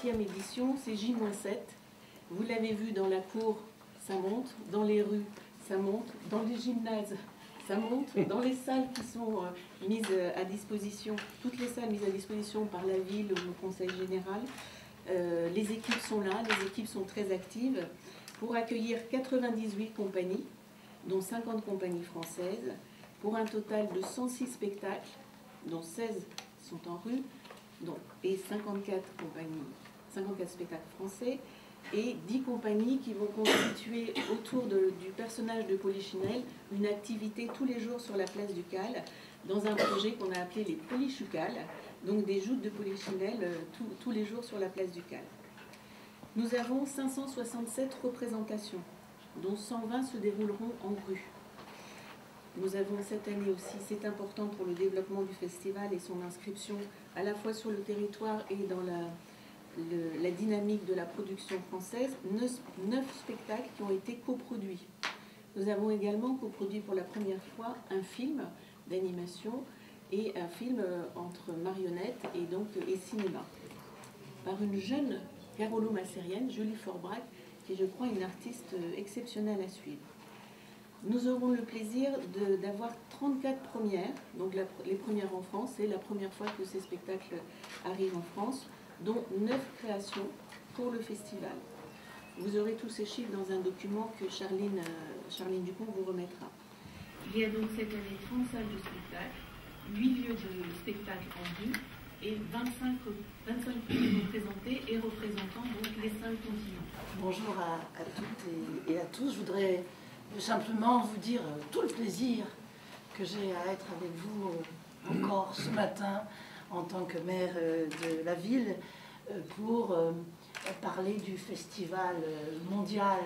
4e édition, c'est J-7. Vous l'avez vu dans la cour, ça monte, dans les rues, ça monte, dans les gymnases, ça monte, dans les salles qui sont mises à disposition, toutes les salles mises à disposition par la ville ou le conseil général. Les équipes sont là, les équipes sont très actives pour accueillir 98 compagnies, dont 50 compagnies françaises, pour un total de 106 spectacles, dont 16 sont en rue, et 54 spectacles français, et 10 compagnies qui vont constituer autour du personnage de Polichinelle une activité tous les jours sur la place du Cal, dans un projet qu'on a appelé les Polichucals, donc des joutes de Polichinelle tous les jours sur la place du Cal. Nous avons 567 représentations, dont 120 se dérouleront en rue. Nous avons cette année aussi, c'est important pour le développement du festival et son inscription à la fois sur le territoire et dans la dynamique de la production française, 9 spectacles qui ont été coproduits. Nous avons également coproduit pour la première fois un film d'animation et un film entre marionnettes et cinéma, par une jeune carolo-massérienne, Julie Forbrac, qui est, je crois, une artiste exceptionnelle à suivre. Nous aurons le plaisir d'avoir 34 premières, donc les premières en France, c'est la première fois que ces spectacles arrivent en France, dont 9 créations pour le festival. Vous aurez tous ces chiffres dans un document que Charline Dupont vous remettra. Il y a donc cette année 30 salles de spectacle, 8 lieux de spectacle en rue et 25 pays représentés et représentant donc les 5 continents. Bonjour à toutes et à tous. Je voudrais simplement vous dire tout le plaisir que j'ai à être avec vous encore ce matin en tant que maire de la ville pour parler du festival mondial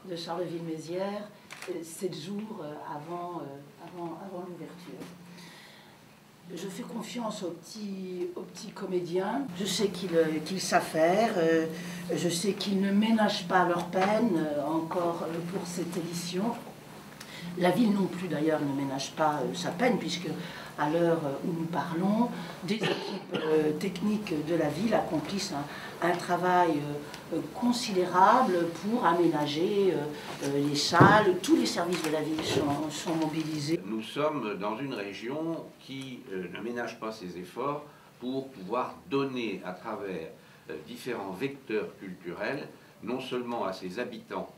de Charleville-Mézières 7 jours avant l'ouverture. Je fais confiance aux petits comédiens. Je sais qu'ils savent faire. Je sais qu'ils ne ménagent pas leur peine encore pour cette édition. La ville non plus d'ailleurs ne ménage pas sa peine puisque à l'heure où nous parlons, des équipes techniques de la ville accomplissent un travail considérable pour aménager les salles. Tous les services de la ville sont mobilisés. Nous sommes dans une région qui ne ménage pas ses efforts pour pouvoir donner à travers différents vecteurs culturels, non seulement à ses habitants,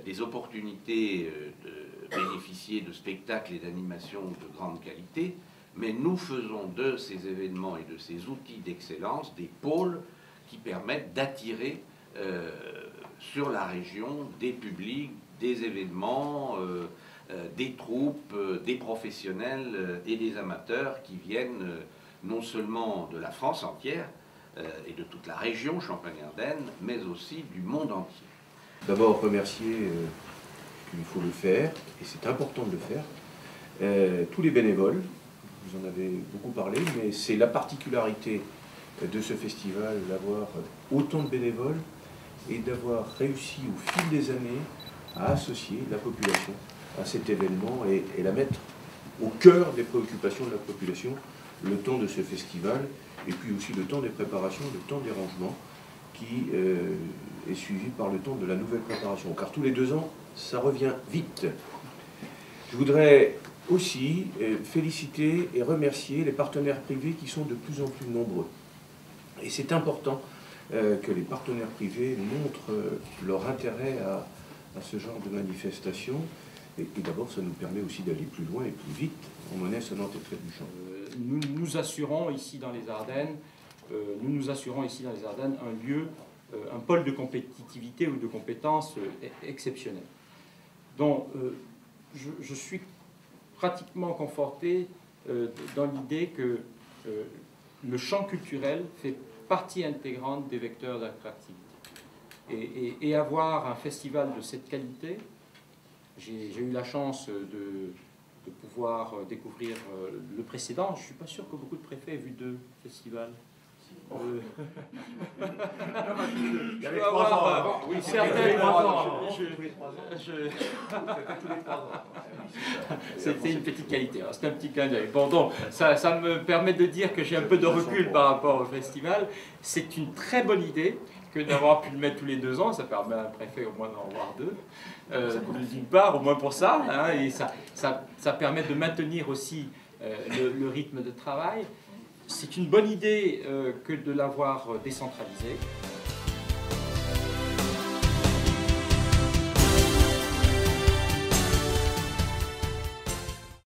des opportunités de bénéficier de spectacles et d'animations de grande qualité, mais nous faisons de ces événements et de ces outils d'excellence des pôles qui permettent d'attirer sur la région des publics, des événements, des troupes, des professionnels et des amateurs qui viennent non seulement de la France entière et de toute la région Champagne-Ardenne, mais aussi du monde entier. D'abord remercier qu'il faut le faire, et c'est important de le faire, tous les bénévoles, vous en avez beaucoup parlé, mais c'est la particularité de ce festival d'avoir autant de bénévoles et d'avoir réussi au fil des années à associer la population à cet événement et la mettre au cœur des préoccupations de la population le temps de ce festival et puis aussi le temps des préparations, le temps des rangements qui est suivi par le temps de la nouvelle préparation. Car tous les 2 ans, ça revient vite. Je voudrais aussi féliciter et remercier les partenaires privés qui sont de plus en plus nombreux. Et c'est important que les partenaires privés montrent leur intérêt à ce genre de manifestation. Et d'abord, ça nous permet aussi d'aller plus loin et plus vite en monnaie sonnante et trébuchante. Nous nous assurons ici dans les Ardennes, un lieu, un pôle de compétitivité ou de compétences exceptionnel. Donc, je suis pratiquement conforté dans l'idée que le champ culturel fait partie intégrante des vecteurs d'attractivité. Et avoir un festival de cette qualité, j'ai eu la chance de pouvoir découvrir le précédent. Je ne suis pas sûr que beaucoup de préfets aient vu 2 festivals Il y avait peux 3 ans avoir, avant. oui, C'était certaines- tous les 3 ans. je- Tous les 3 ans. je- C'était tous les 3 ans. C'était une petite qualité, hein. C'est un petit clin d'œil. Bon, donc, ça me permet de dire que j'ai un peu de recul par rapport au festival. C'est une très bonne idée que d'avoir pu le mettre tous les 2 ans. Ça permet à un préfet au moins d'en avoir 2. D'une part, au moins pour ça. Hein, et ça permet de maintenir aussi le rythme de travail. C'est une bonne idée que de l'avoir décentralisé.